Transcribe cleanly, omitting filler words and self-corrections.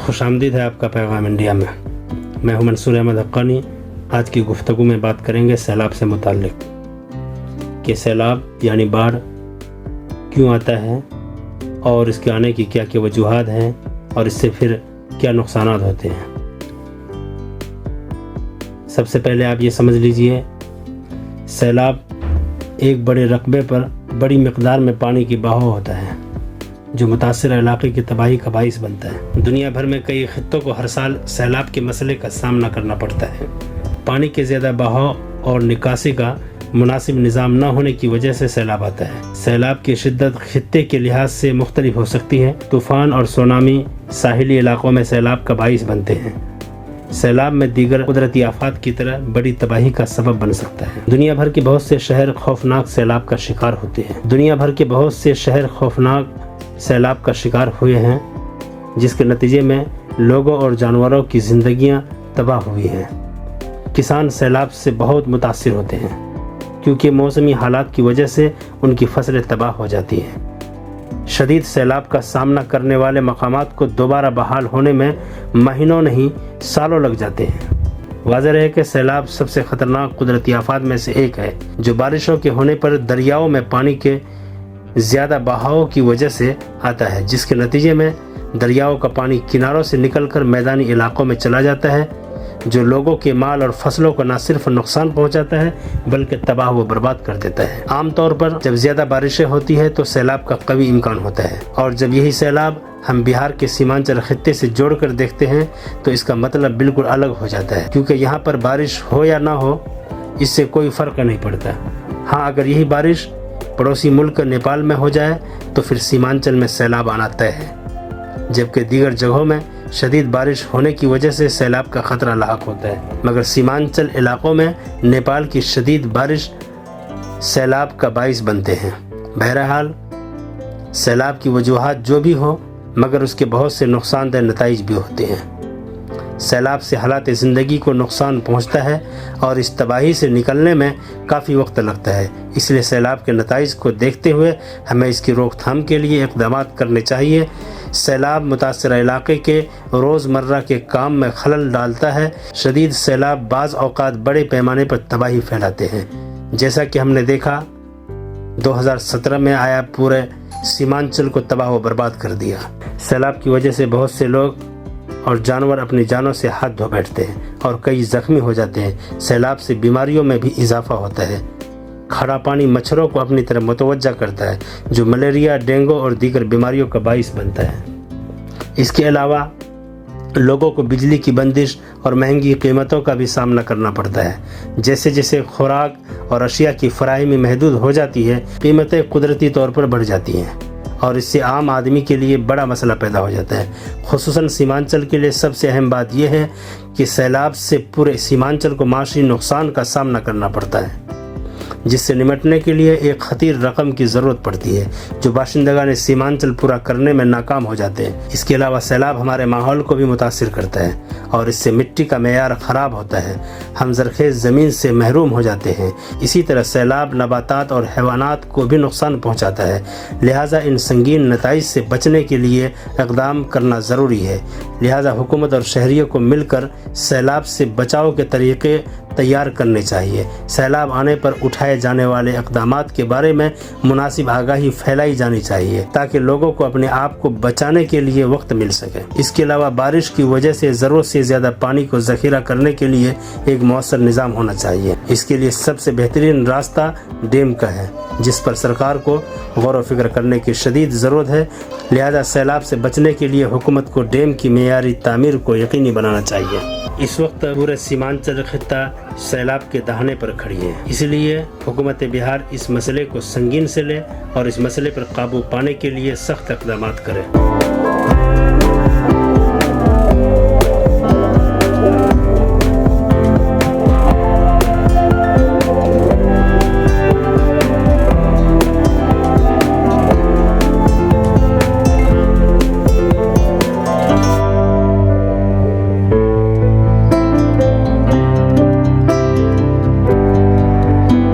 خوش آمدید ہے آپ کا پیغام انڈیا میں. میں ہوں منصور احمد حقانی. آج کی گفتگو میں بات کریں گے سیلاب سے متعلق کہ سیلاب یعنی باڑھ کیوں آتا ہے اور اس کے آنے کی کیا کیا وجوہات ہیں اور اس سے پھر کیا نقصانات ہوتے ہیں. سب سے پہلے آپ یہ سمجھ لیجئے، سیلاب ایک بڑے رقبے پر بڑی مقدار میں پانی کی بہاؤ ہوتا ہے جو متاثرہ علاقے کی تباہی کا باعث بنتا ہے. دنیا بھر میں کئی خطوں کو ہر سال سیلاب کے مسئلے کا سامنا کرنا پڑتا ہے. پانی کے زیادہ بہاؤ اور نکاسی کا مناسب نظام نہ ہونے کی وجہ سے سیلاب آتا ہے. سیلاب کی شدت خطے کے لحاظ سے مختلف ہو سکتی ہے. طوفان اور سونامی ساحلی علاقوں میں سیلاب کا باعث بنتے ہیں. سیلاب میں دیگر قدرتی آفات کی طرح بڑی تباہی کا سبب بن سکتا ہے. دنیا بھر کے بہت سے شہر خوفناک سیلاب کا شکار ہوتے ہیں. دنیا بھر کے بہت سے شہر خوفناک سیلاب کا شکار ہوئے ہیں جس کے نتیجے میں لوگوں اور جانوروں کی زندگیاں تباہ ہوئی ہیں. کسان سیلاب سے بہت متاثر ہوتے ہیں کیونکہ موسمی حالات کی وجہ سے ان کی فصلیں تباہ ہو جاتی ہیں. شدید سیلاب کا سامنا کرنے والے مقامات کو دوبارہ بحال ہونے میں مہینوں نہیں سالوں لگ جاتے ہیں. واضح ہے کہ سیلاب سب سے خطرناک قدرتی آفات میں سے ایک ہے جو بارشوں کے ہونے پر دریاؤں میں پانی کے زیادہ بہاؤ کی وجہ سے آتا ہے، جس کے نتیجے میں دریاؤں کا پانی کناروں سے نکل کر میدانی علاقوں میں چلا جاتا ہے جو لوگوں کے مال اور فصلوں کو نہ صرف نقصان پہنچاتا ہے بلکہ تباہ و برباد کر دیتا ہے. عام طور پر جب زیادہ بارشیں ہوتی ہے تو سیلاب کا قوی امکان ہوتا ہے، اور جب یہی سیلاب ہم بہار کے سیمانچل خطے سے جوڑ کر دیکھتے ہیں تو اس کا مطلب بالکل الگ ہو جاتا ہے، کیونکہ یہاں پر بارش ہو یا نہ ہو اس سے کوئی فرق نہیں پڑتا. ہاں، اگر یہی بارش پڑوسی ملک نیپال میں ہو جائے تو پھر سیمانچل میں سیلاب آنا طے ہے، جبکہ دیگر جگہوں میں شدید بارش ہونے کی وجہ سے سیلاب کا خطرہ لاحق ہوتا ہے. مگر سیمانچل علاقوں میں نیپال کی شدید بارش سیلاب کا باعث بنتے ہیں. بہرحال سیلاب کی وجوہات جو بھی ہو مگر اس کے بہت سے نقصان دہ نتائج بھی ہوتے ہیں. سیلاب سے حالات زندگی کو نقصان پہنچتا ہے اور اس تباہی سے نکلنے میں کافی وقت لگتا ہے. اس لیے سیلاب کے نتائج کو دیکھتے ہوئے ہمیں اس کی روک تھام کے لیے اقدامات کرنے چاہیے. سیلاب متاثرہ علاقے کے روزمرہ کے کام میں خلل ڈالتا ہے. شدید سیلاب بعض اوقات بڑے پیمانے پر تباہی پھیلاتے ہیں، جیسا کہ ہم نے دیکھا 2017 میں آیا پورے سیمانچل کو تباہ و برباد کر دیا. سیلاب کی وجہ سے بہت سے لوگ اور جانور اپنی جانوں سے ہاتھ دھو بیٹھتے ہیں اور کئی زخمی ہو جاتے ہیں. سیلاب سے بیماریوں میں بھی اضافہ ہوتا ہے. کھڑا پانی مچھروں کو اپنی طرف متوجہ کرتا ہے جو ملیریا، ڈینگو اور دیگر بیماریوں کا باعث بنتا ہے. اس کے علاوہ لوگوں کو بجلی کی بندش اور مہنگی قیمتوں کا بھی سامنا کرنا پڑتا ہے. جیسے جیسے خوراک اور اشیاء کی فراہمی محدود ہو جاتی ہے، قیمتیں قدرتی طور پر بڑھ جاتی ہیں اور اس سے عام آدمی کے لیے بڑا مسئلہ پیدا ہو جاتا ہے. خصوصاً سیمانچل کے لیے سب سے اہم بات یہ ہے کہ سیلاب سے پورے سیمانچل کو معاشی نقصان کا سامنا کرنا پڑتا ہے، جس سے نمٹنے کے لیے ایک خطیر رقم کی ضرورت پڑتی ہے جو باشندگان سیمانچل پورا کرنے میں ناکام ہو جاتے ہیں. اس کے علاوہ سیلاب ہمارے ماحول کو بھی متاثر کرتا ہے اور اس سے مٹی کا معیار خراب ہوتا ہے. ہم زرخیز زمین سے محروم ہو جاتے ہیں. اسی طرح سیلاب نباتات اور حیوانات کو بھی نقصان پہنچاتا ہے. لہٰذا ان سنگین نتائج سے بچنے کے لیے اقدام کرنا ضروری ہے. لہٰذا حکومت اور شہریوں کو مل کر سیلاب سے بچاؤ کے طریقے تیار کرنے چاہیے. سیلاب آنے پر اٹھائے جانے والے اقدامات کے بارے میں مناسب آگاہی پھیلائی جانی چاہیے تاکہ لوگوں کو اپنے آپ کو بچانے کے لیے وقت مل سکے. اس کے علاوہ بارش کی وجہ سے ضرورت سے زیادہ پانی کو ذخیرہ کرنے کے لیے ایک مؤثر نظام ہونا چاہیے. اس کے لیے سب سے بہترین راستہ ڈیم کا ہے جس پر سرکار کو غور و فکر کرنے کی شدید ضرورت ہے. لہذا سیلاب سے بچنے کے لیے حکومت کو ڈیم کی معیاری تعمیر کو یقینی بنانا چاہیے. اس وقت پورے سیمانچل خطہ سیلاب کے دہانے پر کھڑی ہے، اس لیے حکومت بہار اس مسئلے کو سنگین سے لے اور اس مسئلے پر قابو پانے کے لیے سخت اقدامات کرے.